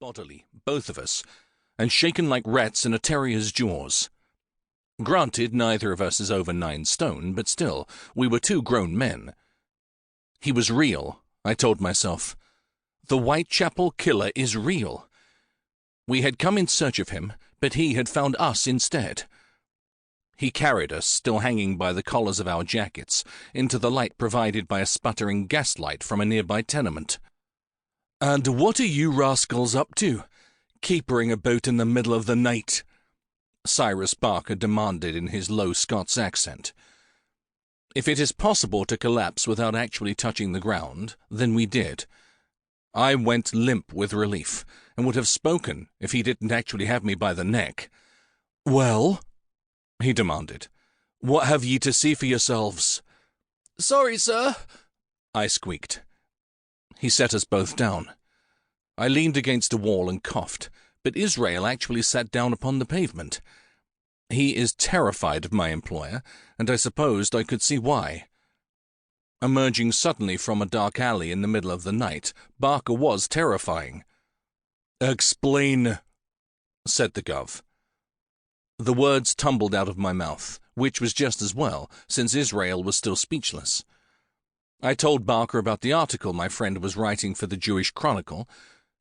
bodily, both of us, and shaken like rats in a terrier's jaws. Granted, neither of us is over 9 stone, but still, we were 2 grown men. He was real, I told myself. The Whitechapel Killer is real. We had come in search of him, but he had found us instead. He carried us, still hanging by the collars of our jackets, into the light provided by a sputtering gaslight from a nearby tenement. "And what are you rascals up to, capering about in the middle of the night?" Cyrus Barker demanded in his low Scots accent. If it is possible to collapse without actually touching the ground, then we did. I went limp with relief, and would have spoken if he didn't actually have me by the neck. "Well?" he demanded. "What have ye to see for yourselves?" "Sorry, sir," I squeaked. He set us both down. I leaned against a wall and coughed, but Israel actually sat down upon the pavement. He is terrified of my employer, and I supposed I could see why. Emerging suddenly from a dark alley in the middle of the night, Barker was terrifying. "Explain," said the Gov. The words tumbled out of my mouth, which was just as well, since Israel was still speechless. I told Barker about the article my friend was writing for the Jewish Chronicle,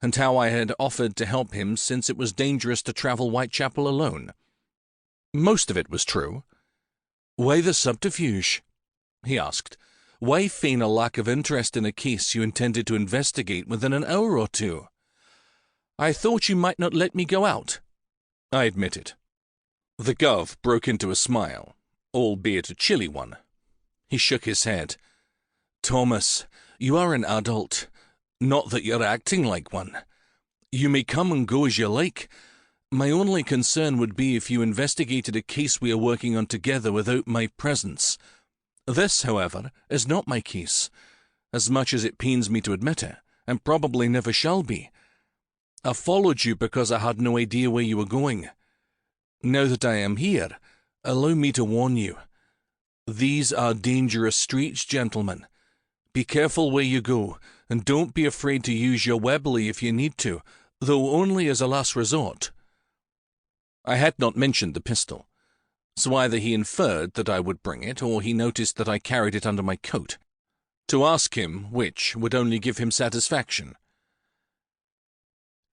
and how I had offered to help him since it was dangerous to travel Whitechapel alone. Most of it was true. "Why the subterfuge?" he asked. "Why feign a lack of interest in a case you intended to investigate within an hour or 2? "I thought you might not let me go out," I admitted. The Gov broke into a smile, albeit a chilly one. He shook his head. "Thomas, you are an adult. Not that you're acting like one. You may come and go as you like. My only concern would be if you investigated a case we are working on together without my presence. This, however, is not my case, as much as it pains me to admit it, and probably never shall be. I followed you because I had no idea where you were going. Now that I am here, allow me to warn you. These are dangerous streets, gentlemen. Be careful where you go, and don't be afraid to use your Webley if you need to, though only as a last resort." I had not mentioned the pistol, so either he inferred that I would bring it, or he noticed that I carried it under my coat. To ask him which would only give him satisfaction.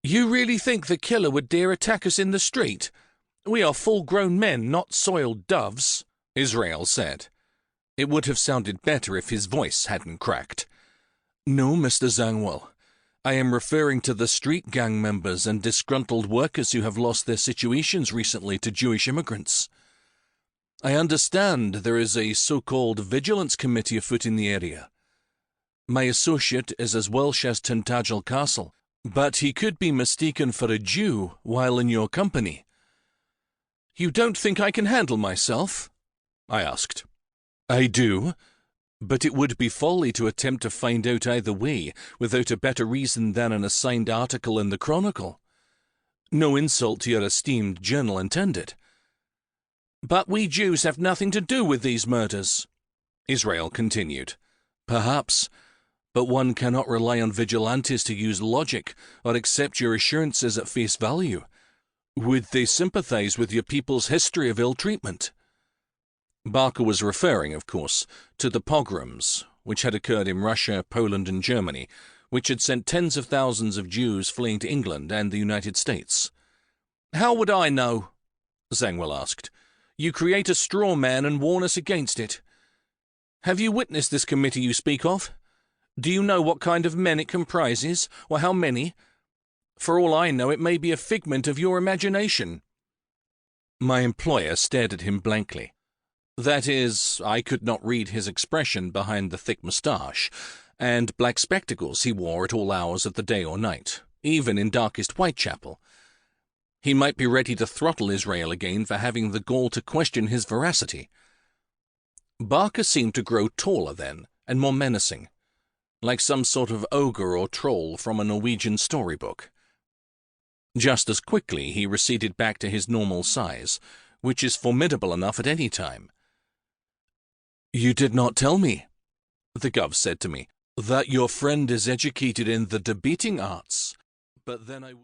"You really think the killer would dare attack us in the street? We are full-grown men, not soiled doves," Israel said. It would have sounded better if his voice hadn't cracked. "No, Mr. Zangwill. I am referring to the street gang members and disgruntled workers who have lost their situations recently to Jewish immigrants. I understand there is a so-called vigilance committee afoot in the area. My associate is as Welsh as Tintagel Castle, but he could be mistaken for a Jew while in your company." "You don't think I can handle myself?" I asked. "I do, but it would be folly to attempt to find out either way without a better reason than an assigned article in the Chronicle. No insult to your esteemed journal intended." "But we Jews have nothing to do with these murders," Israel continued. "Perhaps, but one cannot rely on vigilantes to use logic or accept your assurances at face value. Would they sympathize with your people's history of ill treatment?" Barker was referring, of course, to the pogroms, which had occurred in Russia, Poland, and Germany, which had sent tens of thousands of Jews fleeing to England and the United States. "How would I know?" Zangwill asked. "You create a straw man and warn us against it. Have you witnessed this committee you speak of? Do you know what kind of men it comprises, or how many? For all I know, it may be a figment of your imagination." My employer stared at him blankly. That is, I could not read his expression behind the thick moustache and black spectacles he wore at all hours of the day or night, even in darkest Whitechapel. He might be ready to throttle Israel again for having the gall to question his veracity. Barker seemed to grow taller then, and more menacing, like some sort of ogre or troll from a Norwegian storybook. Just as quickly he receded back to his normal size, which is formidable enough at any time. "You did not tell me," the Gov said to me, "that your friend is educated in the debating arts, but then I..."